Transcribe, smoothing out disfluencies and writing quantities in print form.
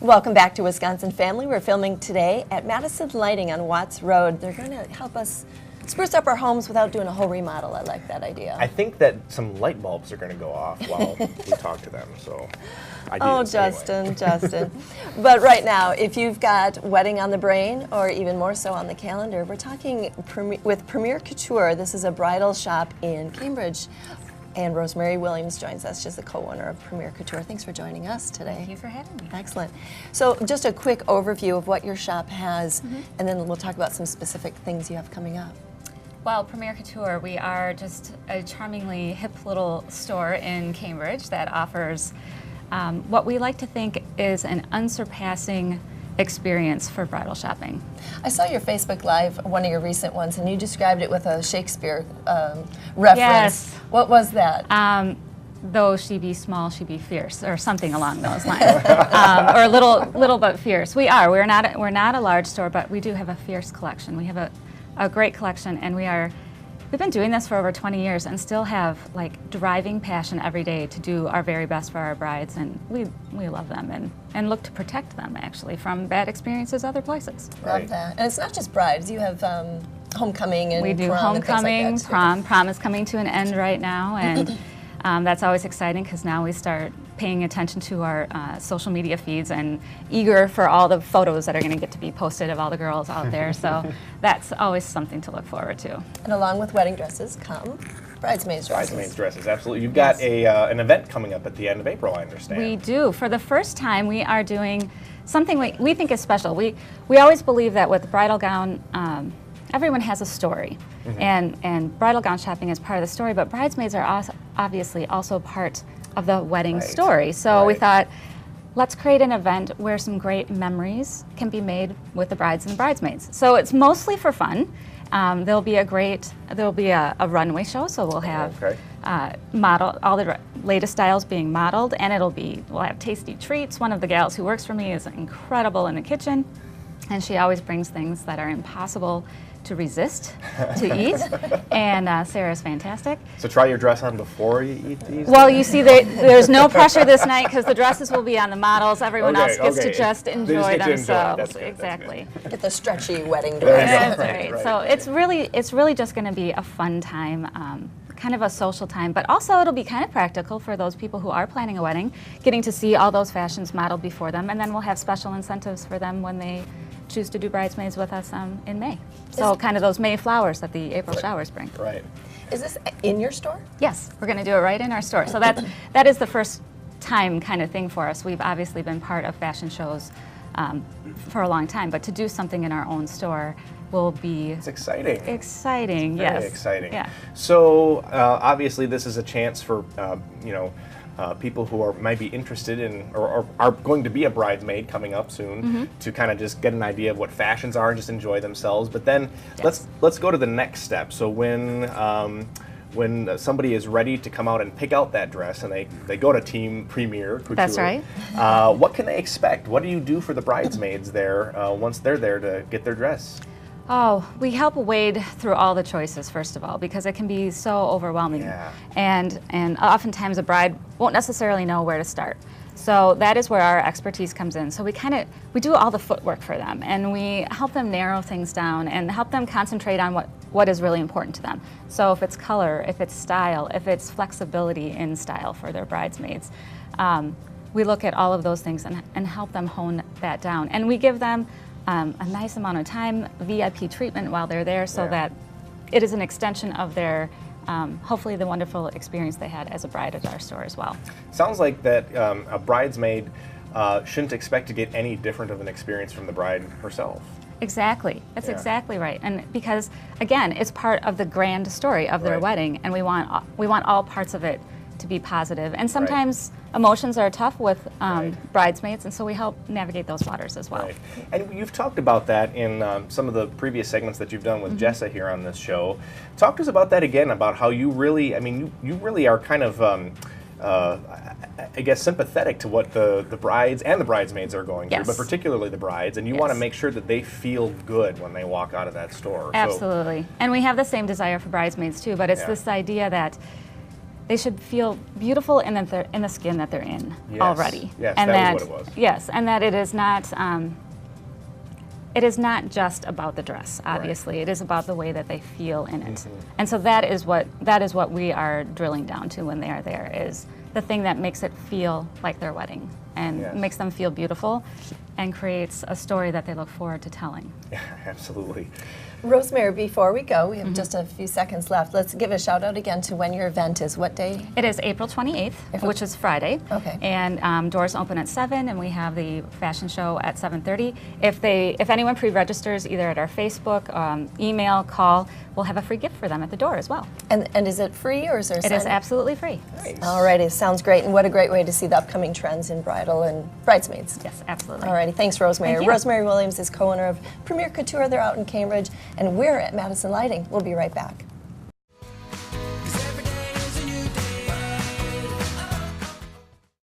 Welcome back to Wisconsin Family. We're filming today at Madison Lighting on Watts Road. They're going to help us spruce up our homes without doing a whole remodel. I like that idea. I think that some light bulbs are going to go off while we talk to them. So, Justin, anyway. Justin. But right now, if you've got wedding on the brain, or even more so on the calendar, we're talking with Premier Couture. This is a bridal shop in Cambridge. And Rosemary Williams joins us. She's the co-owner of Premier Couture. Thanks for joining us today. Thank you for having me. Excellent. So just a quick overview of what your shop has, and then we'll talk about some specific things you have coming up. Well, Premier Couture, we are just a charmingly hip little store in Cambridge that offers what we like to think is an unsurpassing experience for bridal shopping. I saw your Facebook Live, one of your recent ones, and you described it with a Shakespeare reference. Yes. What was that? Though she be small, she be fierce, or something along those lines, or little but fierce. We're not a large store, but we do have a fierce collection. We have a great collection, and we've been doing this for over 20 years and still have like driving passion every day to do our very best for our brides, and we love them and look to protect them actually from bad experiences other places. Love that. And it's not just brides. You have homecoming and we do prom homecoming, and things like that too. prom is coming to an end right now, and that's always exciting because now we start paying attention to our social media feeds and eager for all the photos that are going to get to be posted of all the girls out there. So that's always something to look forward to. And along with wedding dresses come bridesmaids dresses. Bridesmaids dresses, absolutely. You've got an event coming up at the end of April, I understand. We do. For the first time, we are doing something we think is special. We always believe that with bridal gown, everyone has a story, and bridal gown shopping is part of the story, but bridesmaids are obviously also part of the wedding story. So we thought, let's create an event where some great memories can be made with the brides and the bridesmaids. So it's mostly for fun. There'll be a runway show, so we'll have all the latest styles being modeled, and we'll have tasty treats. One of the gals who works for me is incredible in the kitchen, and she always brings things that are impossible to resist to eat, and Sarah's fantastic. So try your dress on before you eat these? Well, you see, there's no pressure this night because the dresses will be on the models. Everyone else gets to just enjoy themselves. Exactly. Get the stretchy wedding dress. That's right. So it's really just going to be a fun time. Kind of a social time, but also it'll be kind of practical for those people who are planning a wedding, getting to see all those fashions modeled before them, and then we'll have special incentives for them when they choose to do bridesmaids with us in May. So kind of those May flowers that the April showers bring. Right. Is this in your store? Yes, we're going to do it right in our store. So that is the first time kind of thing for us. We've obviously been part of fashion shows for a long time, but to do something in our own store will be... It's exciting. Exciting, It's yes. very exciting. Yeah. So obviously this is a chance for people who might be interested in or are going to be a bridesmaid coming up soon to kind of just get an idea of what fashions are and just enjoy themselves. But then let's go to the next step. So when somebody is ready to come out and pick out that dress and they go to Team Premier Couture, that's right. What can they expect? What do you do for the bridesmaids there once they're there to get their dress? Oh, we help wade through all the choices, first of all, because it can be so overwhelming. Yeah. And oftentimes a bride won't necessarily know where to start. So that is where our expertise comes in. So we do all the footwork for them, and we help them narrow things down and help them concentrate on what is really important to them. So if it's color, if it's style, if it's flexibility in style for their bridesmaids, we look at all of those things and help them hone that down. And we give them a nice amount of time, VIP treatment while they're there, so that it is an extension of their, hopefully the wonderful experience they had as a bride at our store as well. Sounds like that a bridesmaid shouldn't expect to get any different of an experience from the bride herself. Exactly. That's exactly right. And because, again, it's part of the grand story of their wedding, and we want all parts of it to be positive. And sometimes emotions are tough with bridesmaids, and so we help navigate those waters as well. Right. And you've talked about that in some of the previous segments that you've done with Jessa here on this show. Talk to us about that again, about how you really, you really are kind of, I guess, sympathetic to what the brides and the bridesmaids are going through, but particularly the brides, and you want to make sure that they feel good when they walk out of that store. Absolutely. And we have the same desire for bridesmaids too, but it's this idea that they should feel beautiful in the skin that they're in Yes. already. Yes, and that was what it was. Yes, and that it is not just about the dress. Obviously, it is about the way that they feel in it. And so that is what we are drilling down to when they are there, is the thing that makes it feel like their wedding and Yes. makes them feel beautiful and creates a story that they look forward to telling. Yeah, absolutely. Rosemary, before we go, we have just a few seconds left. Let's give a shout out again to when your event is. What day? It is April 28th, which is Friday. Okay. And doors open at 7, and we have the fashion show at 7:30. If anyone pre-registers either at our Facebook, email, call, we'll have a free gift for them at the door as well. And is it free or is there a It is sign? absolutely free. Nice. Alrighty, sounds great. And what a great way to see the upcoming trends in bridal and bridesmaids. Yes, absolutely. Alrighty, thanks, Rosemary. Thank you. Rosemary Williams is co-owner of Premier Couture. They're out in Cambridge, and we're at Madison Lighting. We'll be right back.